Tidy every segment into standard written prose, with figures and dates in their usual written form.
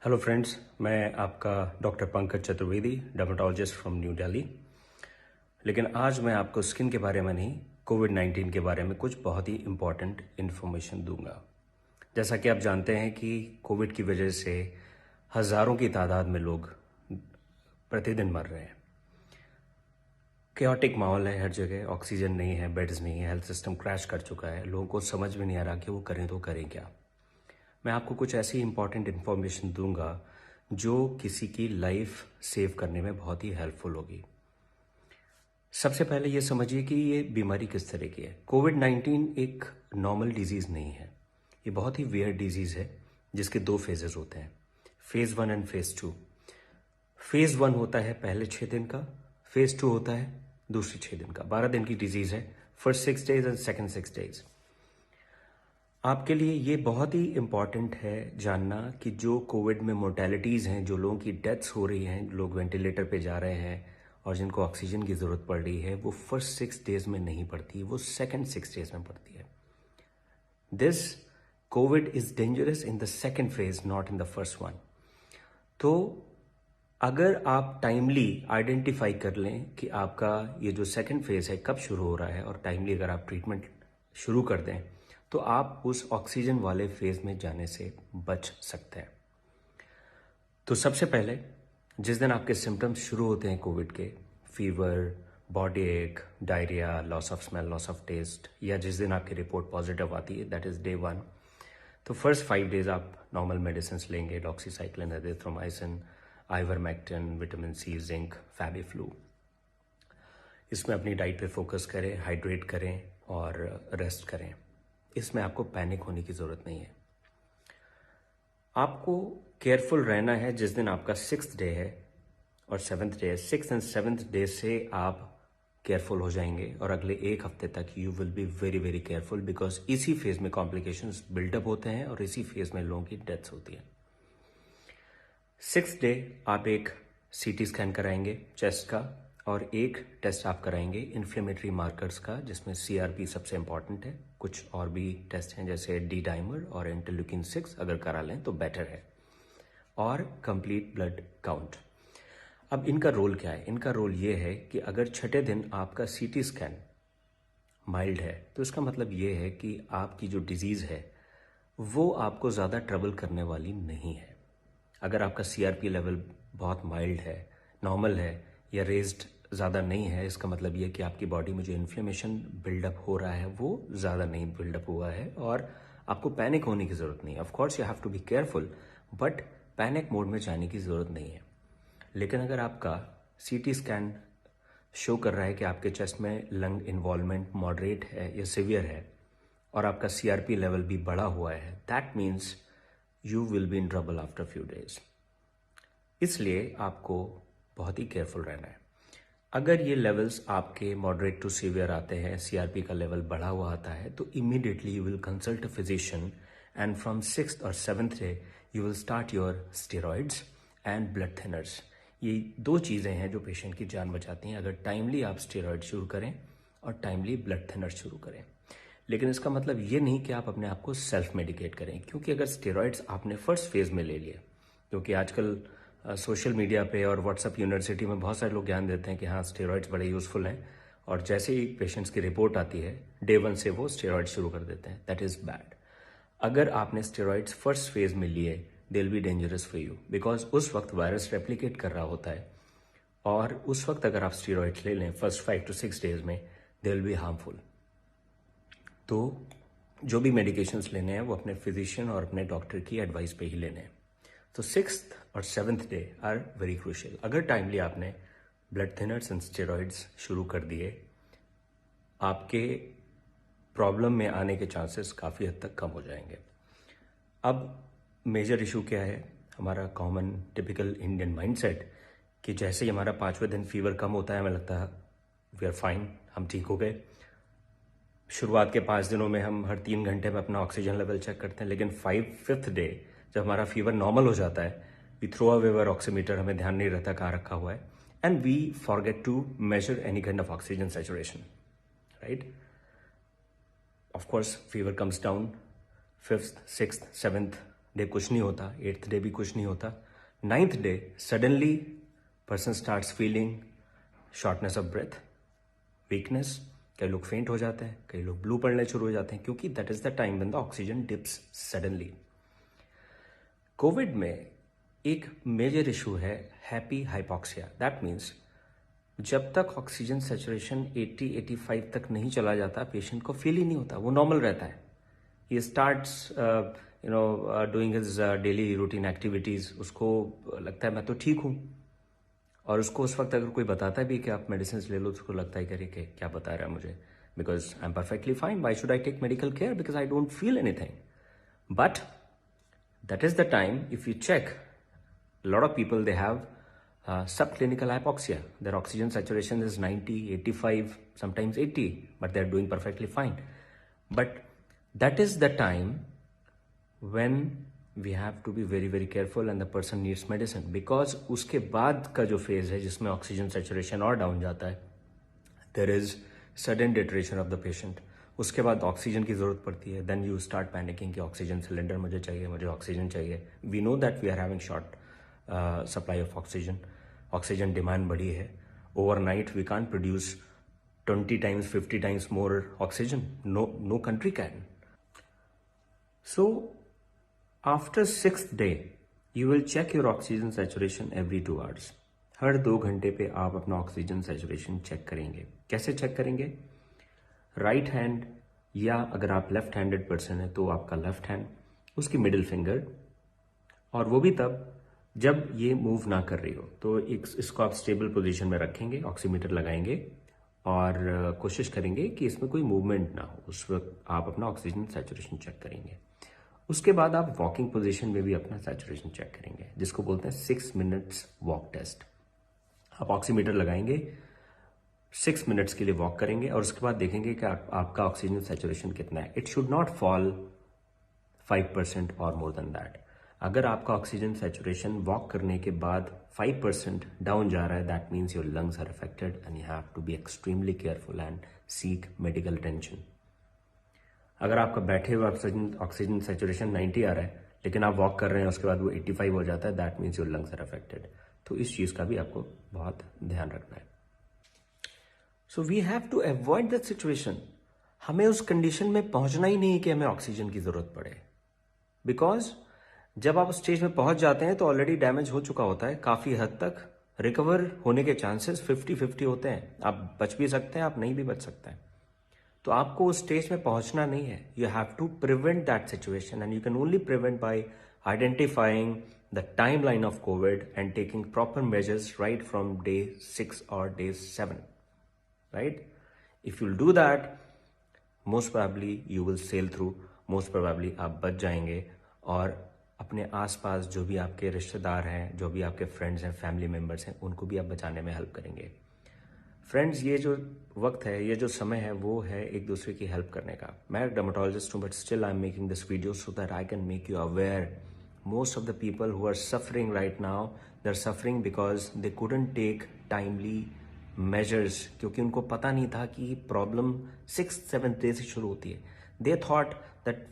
Hello friends, मैं आपका doctor Pankaj Chaturvedi, dermatologist from new Delhi. लेकिन आज मैं आपको स्किन के बारे में नहीं, कोविड-19 के बारे में कुछ बहुत ही इम्पॉर्टेंट इन्फॉर्मेशन दूंगा। जैसा कि आप जानते हैं कि कोविड की वजह से हज़ारों की तादाद में लोग प्रतिदिन मर रहे हैं। केओटिक माहौल है हर जगह, ऑक्सीजन नहीं है, बेड्स नहीं है, हेल्थ सिस्टम क्रैश कर चुका है। लोगों को समझ में नहीं आ रहा कि वो करें तो करें क्या। मैं आपको कुछ ऐसी इंपॉर्टेंट इन्फॉर्मेशन दूंगा जो किसी की लाइफ सेव करने में बहुत ही हेल्पफुल होगी। सबसे पहले ये समझिए कि ये बीमारी किस तरह की है। कोविड-19 एक नॉर्मल डिजीज़ नहीं है, ये बहुत ही वियर्ड डिजीज़ है जिसके 2 फेजेस होते हैं, फेज़ 1 एंड फेज़ 2। फेज़ 1 होता है पहले 6 दिन का, फेज़ 2 होता है दूसरे 6 दिन का। 12 दिन की डिजीज़ है, first 6 days and second 6 days. आपके लिए ये बहुत ही इम्पॉर्टेंट है जानना कि जो कोविड में मोर्टेलिटीज़ हैं, जो लोगों की डेथ्स हो रही हैं, लोग वेंटिलेटर पे जा रहे हैं और जिनको ऑक्सीजन की ज़रूरत पड़ रही है, वो फर्स्ट 6 डेज में नहीं पड़ती, वो सेकेंड 6 डेज में पड़ती है। This Covid is dangerous in the second phase, not in the first one. तो अगर आप टाइमली आइडेंटिफाई कर लें कि आपका ये जो सेकेंड फेज है कब शुरू हो रहा है और टाइमली अगर आप ट्रीटमेंट शुरू कर दें तो आप उस ऑक्सीजन वाले फेज में जाने से बच सकते हैं। तो सबसे पहले जिस दिन आपके सिम्टम्स शुरू होते हैं कोविड के, fever, body ache, diarrhoea, loss of smell, loss of taste, या जिस दिन आपकी रिपोर्ट पॉजिटिव आती है, दैट इज डे 1, तो फर्स्ट 5 डेज आप नॉर्मल मेडिसिन लेंगे, doxycycline, azithromycin, ivermectin, vitamin C, zinc, Fabiflu. इसमें अपनी डाइट पे फोकस करें, हाइड्रेट करें और रेस्ट करें। इसमें आपको पैनिक होने की ज़रूरत नहीं है। आपको केयरफुल रहना है जिस दिन आपका 6th डे है और 7th डे है। 6th एंड 7th डे से आप केयरफुल हो जाएंगे और अगले 1 हफ्ते तक you will be very very careful, because इसी फेज में कॉम्प्लिकेशंस बिल्डअप होते हैं और इसी फेज में लोगों की डेथ्स होती है। 6th डे आप एक CT स्कैन कराएंगे चेस्ट का और एक टेस्ट आप कराएंगे इन्फ्लेमेटरी मार्कर्स का, जिसमें CRP सबसे इंपॉर्टेंट है। कुछ और भी टेस्ट हैं जैसे डी डाइमर और इंटरल्यूकिन 6, अगर करा लें तो बेटर है, और कंप्लीट ब्लड काउंट। अब इनका रोल क्या है? इनका रोल ये है कि अगर 6ठे दिन आपका CT स्कैन माइल्ड है तो इसका मतलब ये है कि आपकी जो डिजीज़ है वो आपको ज़्यादा ट्रबल करने वाली नहीं है। अगर आपका CRP लेवल बहुत माइल्ड है, नॉर्मल है या रेज्ड ज़्यादा नहीं है, इसका मतलब ये कि आपकी बॉडी में जो इन्फ्लेमेशन बिल्डअप हो रहा है वो ज़्यादा नहीं बिल्डअप हुआ है और आपको पैनिक होने की ज़रूरत नहीं है। Of course you have to be careful, but panic mode में जाने की ज़रूरत नहीं है। लेकिन अगर आपका CT स्कैन शो कर रहा है कि आपके चेस्ट में लंग इन्वॉल्वमेंट मॉडरेट है या सिवियर है और आपका CRP लेवल भी बढ़ा हुआ है, that means you will be in trouble after few days. इसलिए आपको बहुत ही केयरफुल रहना है। अगर ये लेवल्स आपके मॉडरेट टू सीवियर आते हैं, CRP का लेवल बढ़ा हुआ आता है, तो immediately you will consult a physician and from 6th और 7th day you will start your steroids and blood thinners. ये 2 चीज़ें हैं जो पेशेंट की जान बचाती हैं, अगर टाइमली आप स्टेरॉइड शुरू करें और टाइमली ब्लड थिनर्स शुरू करें। लेकिन इसका मतलब ये नहीं कि आप अपने आप को सेल्फ मेडिकेट करें, क्योंकि अगर स्टेरॉइड्स आपने फर्स्ट फेज में ले लिए, क्योंकि आजकल सोशल मीडिया पे और व्हाट्सएप यूनिवर्सिटी में बहुत सारे लोग ज्ञान देते हैं कि हाँ स्टेरॉइड्स बड़े यूज़फुल हैं, और जैसे ही पेशेंट्स की रिपोर्ट आती है डे 1 से वो स्टेरॉइड शुरू कर देते हैं। That is bad. अगर आपने स्टेरॉइड्स फर्स्ट फेज में लिए, they will be dangerous for you, because उस वक्त वायरस रेप्लिकेट कर रहा होता है और उस वक्त अगर आप स्टेरॉइड्स ले लें फर्स्ट 5 to 6 डेज में, दे विल बी हार्मफुल। तो जो भी मेडिकेशंस लेने हैं वो अपने फिजिशियन और अपने डॉक्टर की एडवाइस पे ही लेने हैं। तो 6th और 7th day are very crucial. अगर टाइमली आपने ब्लड थिनर्स एंड स्टेरॉइड्स शुरू कर दिए, आपके प्रॉब्लम में आने के चांसेस काफ़ी हद तक कम हो जाएंगे। अब मेजर इशू क्या है? हमारा कॉमन टिपिकल इंडियन माइंडसेट कि जैसे ही हमारा 5वें दिन फीवर कम होता है हमें लगता है वी आर फाइन, हम ठीक हो गए। शुरुआत के 5 दिनों में हम हर 3 घंटे में अपना ऑक्सीजन लेवल चेक करते हैं, लेकिन 5th डे जब हमारा फीवर नॉर्मल हो जाता है, we throw away our oximeter, हमें ध्यान नहीं रहता कहाँ रखा हुआ है, and we forget to measure any kind of oxygen saturation, right? Of course fever comes down 5th, 6th, 7th day कुछ नहीं होता, 8th डे भी कुछ नहीं होता, 9th day suddenly person starts feeling shortness of breath, weakness, कई लोग फेंट हो जाते हैं, कई लोग ब्लू पड़ने शुरू हो जाते हैं, क्योंकि that is the time when the oxygen dips suddenly. Covid में एक मेजर इशू है हैप्पी हाइपोक्सिया। दैट मीन्स जब तक ऑक्सीजन सैचुरेशन 80-85 तक नहीं चला जाता, पेशेंट को फील ही नहीं होता, वो नॉर्मल रहता है। He starts doing his daily routine activities, उसको लगता है मैं तो ठीक हूँ। और उसको उस वक्त अगर कोई बताता भी कि आप मेडिसिन ले लो, तो उसको लगता है कि क्या बता रहा है मुझे, because I am perfectly fine, why should I take medical care, because I don't feel anything. But that is the time, if you check, lot of people they have subclinical hypoxia. Their oxygen saturation is 90, 85, sometimes 80, but they're doing perfectly fine. But that is the time when we have to be very, very careful and the person needs medicine. Because उसके बाद का जो phase है जिसमें oxygen saturation और down जाता है, there is sudden deterioration of the patient. उसके बाद ऑक्सीजन की जरूरत पड़ती है, then you start panicking कि ऑक्सीजन सिलेंडर मुझे चाहिए, मुझे ऑक्सीजन चाहिए. We know that we are having short supply of oxygen. Oxygen demand बढ़ी है. Overnight we can't produce 20 times 50 times more oxygen. No country can. So after 6th day you will check your oxygen saturation every 2 hours. हर 2 घंटे पे आप अपना oxygen saturation check करेंगे. कैसे check करेंगे? Right hand, या अगर आप लेफ्ट हैंडेड पर्सन है तो आपका लेफ्ट हैंड, उसकी मिडिल फिंगर, और वो भी तब जब ये मूव ना कर रही हो. तो इसको आप स्टेबल पोजीशन में रखेंगे, ऑक्सीमीटर लगाएंगे और कोशिश करेंगे कि इसमें कोई मूवमेंट ना हो. उस वक्त आप अपना ऑक्सीजन सैचुरेशन चेक करेंगे. उसके बाद आप वॉकिंग पोजीशन में भी अपना सैचुरेशन चेक करेंगे, जिसको बोलते हैं 6 minutes वॉक टेस्ट. आप ऑक्सीमीटर लगाएंगे, 6 minutes के लिए वॉक करेंगे और उसके बाद देखेंगे कि आपका ऑक्सीजन सैचुरेशन कितना है. इट शुड नॉट फॉल 5% और मोर देन दैट. अगर आपका ऑक्सीजन सैचुरेशन वॉक करने के बाद 5% डाउन जा रहा है, that means your lungs are affected and you have to be extremely careful and seek medical attention. अगर आपका बैठे हुए ऑक्सीजन सैचुरेशन 90 आ रहा है, लेकिन आप वॉक कर रहे हैं, उसके बाद वो 85 हो जाता है, that means your lungs are affected. तो इस चीज का भी आपको बहुत ध्यान रखना है. So we have to avoid that situation. हमें उस कंडीशन में पहुंचना ही नहीं कि हमें ऑक्सीजन की जरूरत पड़े, बिकॉज जब आप स्टेज में पहुंच जाते हैं तो ऑलरेडी डैमेज हो चुका होता है. काफी हद तक रिकवर होने के चांसेस 50-50 होते हैं. आप बच भी सकते हैं, आप नहीं भी बच सकते हैं. तो आपको उस स्टेज में पहुंचना नहीं है. You have to prevent that situation and you can only prevent by identifying the time line of Covid and taking proper measures right from day 6 और day 7. Right? If you'll do that, most probably you will sail through. Most probably आप बच जाएंगे और अपने आसपास जो भी आपके रिश्तेदार हैं, जो भी आपके फ्रेंड्स हैं, फैमिली मेंबर्स हैं, उनको भी आप बचाने में हेल्प करेंगे. फ्रेंड्स, ये जो वक्त है, ये जो समय है, वो है एक दूसरे की हेल्प करने का. मैं डर्मेटोलॉजिस्ट हूँ, but still I am making this video so that I can make you aware. Most of the people who are suffering right now, they are suffering because they couldn't take timely measures, क्योंकि उनको पता नहीं था कि problem 6th-7th day से शुरू होती है. They thought that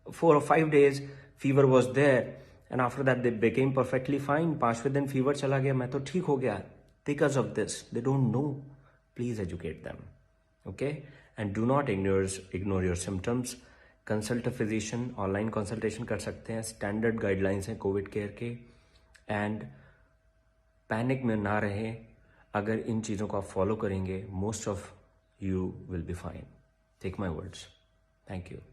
4 or 5 days fever was there and after that they became perfectly fine. 5वें दिन फीवर चला गया, मैं तो ठीक हो गया. Because of this, they don't know. Please educate them. Okay? And do not ignore your symptoms. Consult a physician. Online consultation कर सकते हैं. Standard guidelines हैं कोविड केयर के. And पैनिक में ना रहें. अगर इन चीज़ों को आप फॉलो करेंगे, most of you will be fine. Take my words. Thank you.